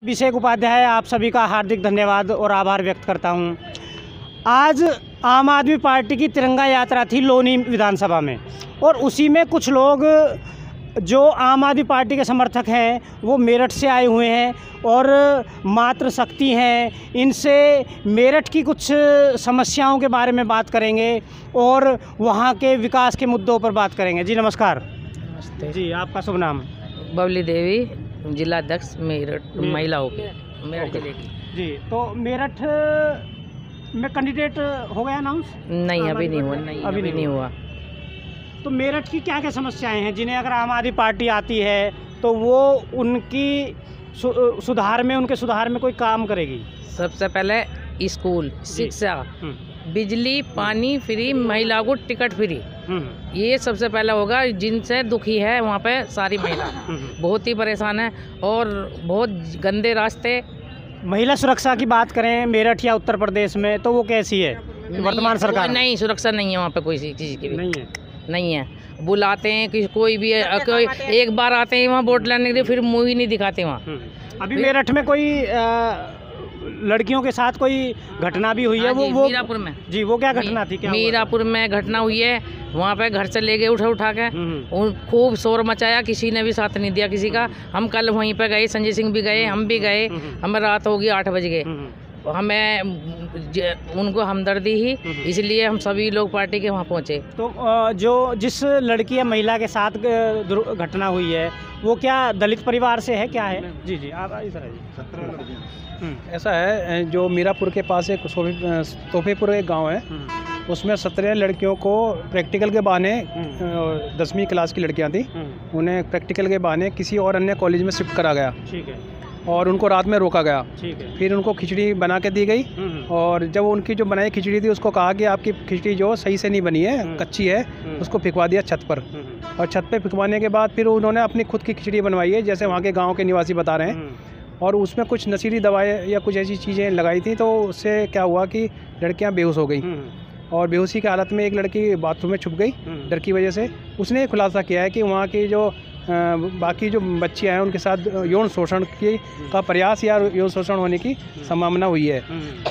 अभिषेक उपाध्याय, आप सभी का हार्दिक धन्यवाद और आभार व्यक्त करता हूं। आज आम आदमी पार्टी की तिरंगा यात्रा थी लोनी विधानसभा में, और उसी में कुछ लोग जो आम आदमी पार्टी के समर्थक हैं वो मेरठ से आए हुए हैं और मातृशक्ति हैं। इनसे मेरठ की कुछ समस्याओं के बारे में बात करेंगे और वहाँ के विकास के मुद्दों पर बात करेंगे। जी नमस्कार। नमस्ते जी, आपका शुभ नाम? बबली देवी, जिला अध्यक्ष मेरठ महिलाओं के, मेरठ जिले की। जी, तो मेरठ में कैंडिडेट हो गया अनाउंस? नहीं, अभी नहीं हुआ। अभी नहीं हुआ। तो मेरठ की क्या क्या समस्याएं हैं जिन्हें अगर आम आदमी पार्टी आती है तो वो उनकी सुधार में कोई काम करेगी? सबसे पहले स्कूल, शिक्षा, बिजली, पानी फ्री, महिला को टिकट फ्री, ये सबसे पहला होगा। जिनसे दुखी है वहाँ पे सारी महिला बहुत ही परेशान है, और बहुत गंदे रास्ते। महिला सुरक्षा की बात करें मेरठ या उत्तर प्रदेश में तो वो कैसी है वर्तमान सरकार? नहीं, सुरक्षा नहीं है वहाँ पे, कोई चीज़ की भी नहीं है। बुलाते हैं कि कोई भी कोई एक बार आते हैं वहाँ वोट लेने के लिए, फिर मुँह ही नहीं दिखाते वहाँ। अभी मेरठ में कोई लड़कियों के साथ कोई घटना भी हुई है? वो मीरापुर में। जी, वो क्या घटना थी? क्या मीरापुर में घटना हुई है, वहाँ पे घर से ले गए उठा के, खूब शोर मचाया, किसी ने भी साथ नहीं दिया किसी का। हम कल वहीं पे गए, संजय सिंह भी गए, हम भी गए, हमें रात होगी 8 बज गए। हमें उनको हमदर्दी ही, इसलिए हम सभी लोग पार्टी के वहाँ पहुँचे। तो जिस लड़की या महिला के साथ घटना हुई है वो क्या दलित परिवार से है, क्या है? जी, आप इधर आइए। 17 लड़कियाँ। ऐसा है, जो मीरापुर के पास एक तोफेपुर एक गांव है, उसमें 17 लड़कियों को प्रैक्टिकल के बहाने, 10वीं क्लास की लड़कियां थी, उन्हें प्रैक्टिकल के बहाने किसी और अन्य कॉलेज में शिफ्ट करा गया। ठीक है। और उनको रात में रोका गया। ठीक है। फिर उनको खिचड़ी बना के दी गई, और जब उनकी जो बनाई खिचड़ी थी उसको कहा कि आपकी खिचड़ी जो सही से नहीं बनी है, कच्ची है, उसको फेंकवा दिया छत पर। और छत पे फेंकवाने के बाद फिर उन्होंने अपनी खुद की खिचड़ी बनवाई है, जैसे वहाँ के गाँव के निवासी बता रहे हैं, और उसमें कुछ नशीली दवाएं या कुछ ऐसी चीज़ें लगाई थी। तो उससे क्या हुआ कि लड़कियाँ बेहोश हो गई, और बेहोशी की हालत में एक लड़की बाथरूम में छुप गई डर की वजह से। उसने खुलासा किया है कि वहाँ की जो बाकी जो बच्चियाँ हैं उनके साथ यौन शोषण का प्रयास या यौन शोषण होने की संभावना हुई है।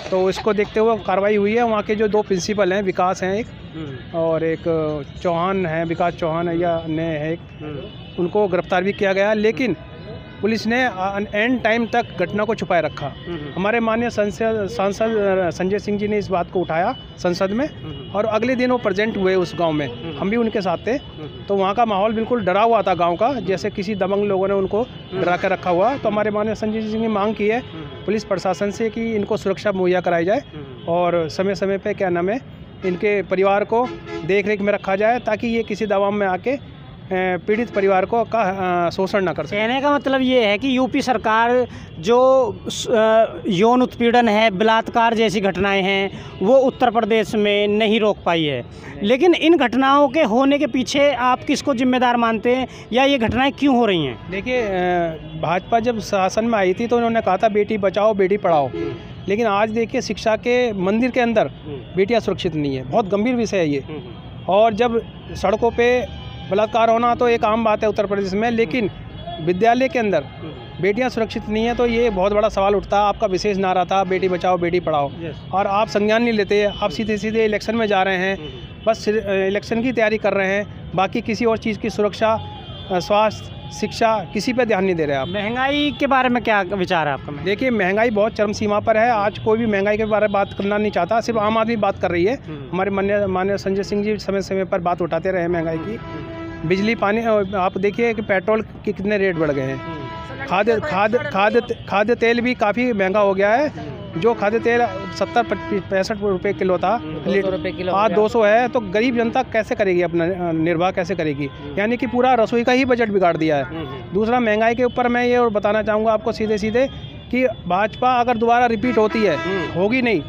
तो इसको देखते हुए कार्रवाई हुई है। वहाँ के जो 2 प्रिंसिपल हैं, विकास हैं एक, और एक चौहान है, विकास चौहान या अन्य है एक, उनको गिरफ्तार भी किया गया। लेकिन पुलिस ने एंड टाइम तक घटना को छुपाए रखा। हमारे माननीय सांसद संजय सिंह जी ने इस बात को उठाया संसद में, और अगले दिन वो प्रेजेंट हुए उस गांव में, हम भी उनके साथ थे। तो वहाँ का माहौल बिल्कुल डरा हुआ था गांव का, जैसे किसी दबंग लोगों ने उनको डरा कर रखा हुआ। तो हमारे माननीय संजय सिंह ने मांग की है पुलिस प्रशासन से कि इनको सुरक्षा मुहैया कराई जाए, और समय समय पर क्या नाम है, इनके परिवार को देख रेख में रखा जाए, ताकि ये किसी दबाव में आके पीड़ित परिवार को का शोषण न कर सके। कहने का मतलब ये है कि यूपी सरकार जो यौन उत्पीड़न है, बलात्कार जैसी घटनाएं हैं, वो उत्तर प्रदेश में नहीं रोक पाई है। लेकिन इन घटनाओं के होने के पीछे आप किसको जिम्मेदार मानते हैं, या ये घटनाएं क्यों हो रही हैं? देखिए, भाजपा जब शासन में आई थी तो उन्होंने कहा था बेटी बचाओ बेटी पढ़ाओ, लेकिन आज देखिए शिक्षा के मंदिर के अंदर बेटियाँ सुरक्षित नहीं है। बहुत गंभीर विषय है ये। और जब सड़कों पर बलात्कार होना तो एक आम बात है उत्तर प्रदेश में, लेकिन विद्यालय के अंदर बेटियां सुरक्षित नहीं है, तो ये बहुत बड़ा सवाल उठता है। आपका विशेष नारा था बेटी बचाओ बेटी पढ़ाओ, और आप संज्ञान नहीं लेते। आप सीधे सीधे इलेक्शन में जा रहे हैं, बस इलेक्शन की तैयारी कर रहे हैं, बाकी किसी और चीज़ की सुरक्षा, स्वास्थ्य, शिक्षा, किसी पे ध्यान नहीं दे रहे आप। महंगाई के बारे में क्या विचार है आपका? देखिए, महंगाई बहुत चरम सीमा पर है। आज कोई भी महंगाई के बारे में बात करना नहीं चाहता, सिर्फ आम आदमी बात कर रही है। हमारे माननीय संजय सिंह जी समय समय पर बात उठाते रहे महंगाई की। बिजली, पानी, आप देखिए कि पेट्रोल के कितने रेट बढ़ गए हैं। खाद्य तेल भी काफ़ी महंगा हो गया है। जो खाद्य तेल 70-65 रुपये किलो था, आज 200 है। तो गरीब जनता कैसे करेगी, अपना निर्वाह कैसे करेगी? यानी कि पूरा रसोई का ही बजट बिगाड़ दिया है। दूसरा, महंगाई के ऊपर मैं ये और बताना चाहूँगा आपको सीधे सीधे कि भाजपा अगर दोबारा रिपीट होती है, होगी नहीं,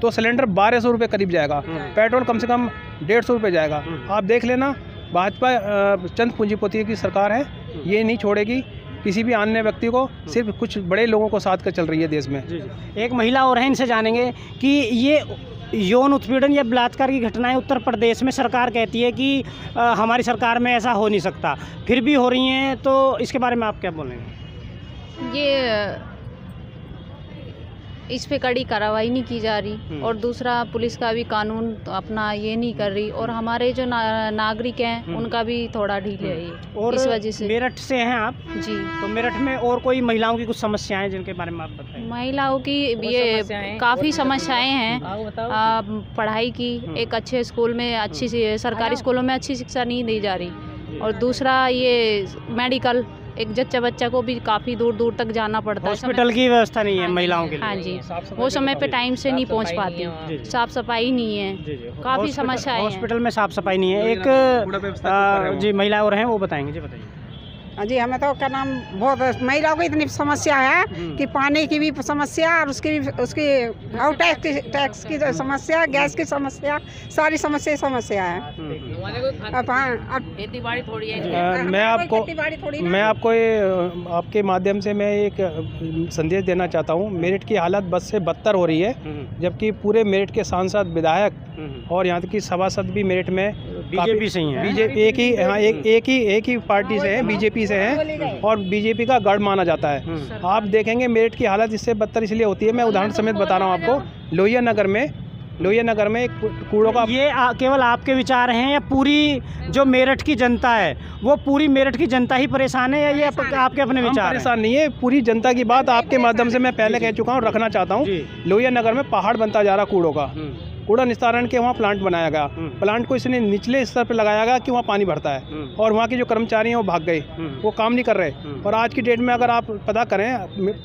तो सिलेंडर 1200 रुपये करीब जाएगा, पेट्रोल कम से कम 150 रुपये जाएगा। आप देख लेना, भाजपा चंद पूंजीपतियों की सरकार है, ये नहीं छोड़ेगी किसी भी अन्य व्यक्ति को, सिर्फ कुछ बड़े लोगों को साथ कर चल रही है देश में। एक महिला और है, इनसे जानेंगे कि ये यौन उत्पीड़न या बलात्कार की घटनाएं उत्तर प्रदेश में सरकार कहती है कि हमारी सरकार में ऐसा हो नहीं सकता, फिर भी हो रही हैं, तो इसके बारे में आप क्या बोलेंगे? ये इस पे कड़ी कार्रवाई नहीं की जा रही, और दूसरा पुलिस का भी कानून तो अपना ये नहीं कर रही, और हमारे जो नागरिक हैं उनका भी थोड़ा ढीले है ये, और इस वजह से। मेरठ से हैं आप? जी। तो मेरठ में और कोई महिलाओं की कुछ समस्याएं जिनके बारे में आप बताएं? महिलाओं की ये काफ़ी समस्याएं हैं। पढ़ाई की, एक अच्छे स्कूल में अच्छी सरकारी स्कूलों में अच्छी शिक्षा नहीं दी जा रही, और दूसरा ये मेडिकल, एक जच्चा बच्चा को भी काफ़ी दूर दूर तक जाना पड़ता है। हॉस्पिटल की व्यवस्था नहीं है महिलाओं के लिए। हाँ जी, वो समय पे टाइम से नहीं पहुंच पाती, साफ सफाई नहीं है, काफ़ी समस्याएं हैं। हॉस्पिटल में साफ सफाई नहीं है। एक जी महिला और हैं, वो बताएंगे। जी बताइए। जी, हमें तो क्या नाम बहुत महिलाओं को इतनी समस्या है कि पानी की भी समस्या, और उसकी और टैक्स की समस्या, गैस की समस्या, सारी समस्या है। मैं आपको ये आपके माध्यम से मैं एक संदेश देना चाहता हूँ। मेरठ की हालत बद से बदतर हो रही है, जबकि पूरे मेरठ के सांसद, विधायक और यहाँ की सभासद भी मेरठ में बीजेपी से ही है। एक ही पार्टी से है, बीजेपी से हैं, और बीजेपी का गढ़ माना जाता है। आप देखेंगे मेरठ की हालत इससे बदतर इसलिए होती है, मैं उदाहरण समेत बता रहा हूँ आपको। लोहिया नगर में एक कूड़ों का, ये केवल आपके विचार हैं या पूरी जो मेरठ की जनता है, वो पूरी मेरठ की जनता ही परेशान है, या ये आपके अपने विचार हैं? परेशान नहीं है, पूरी जनता की बात आपके माध्यम से मैं पहले कह चुका हूँ, रखना चाहता हूँ। लोहिया नगर में पहाड़ बनता जा रहा कूड़ों का, कूड़ा निस्तारण के वहाँ प्लांट बनाया गया। प्लांट को इसने निचले स्तर पर लगाया गया कि वहाँ पानी भरता है, और वहाँ के जो कर्मचारी हैं वो भाग गए, वो काम नहीं कर रहे। और आज की डेट में अगर आप पता करें,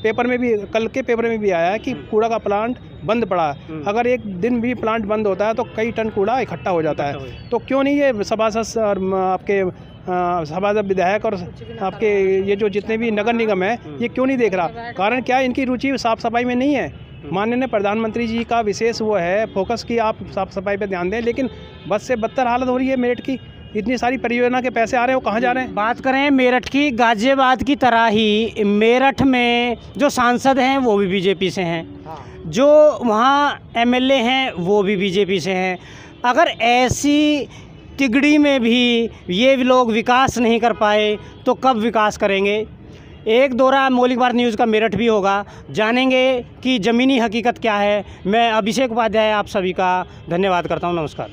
पेपर में भी, कल के पेपर में भी आया है कि कूड़ा का प्लांट बंद पड़ा है। अगर एक दिन भी प्लांट बंद होता है तो कई टन कूड़ा इकट्ठा हो जाता है। तो क्यों नहीं ये सभासद और आपके सभासद, विधायक और आपके ये जो जितने भी नगर निगम है, ये क्यों नहीं देख रहा? कारण क्या है, इनकी रुचि साफ सफाई में नहीं है। माननीय प्रधानमंत्री जी का विशेष वो है फोकस कि आप साफ सफाई पे ध्यान दें, लेकिन बद से बदतर हालत हो रही है मेरठ की। इतनी सारी परियोजना के पैसे आ रहे हैं, वो कहाँ जा रहे हैं? बात करें मेरठ की, गाजियाबाद की तरह ही मेरठ में जो सांसद हैं वो भी बीजेपी से हैं, जो वहाँ एमएलए हैं वो भी बीजेपी से हैं। अगर ऐसी तिगड़ी में भी ये लोग विकास नहीं कर पाए तो कब विकास करेंगे? एक दौरा मौलिक भारत न्यूज़ का मेरठ भी होगा, जानेंगे कि ज़मीनी हकीकत क्या है। मैं अभिषेक उपाध्याय आप सभी का धन्यवाद करता हूँ। नमस्कार।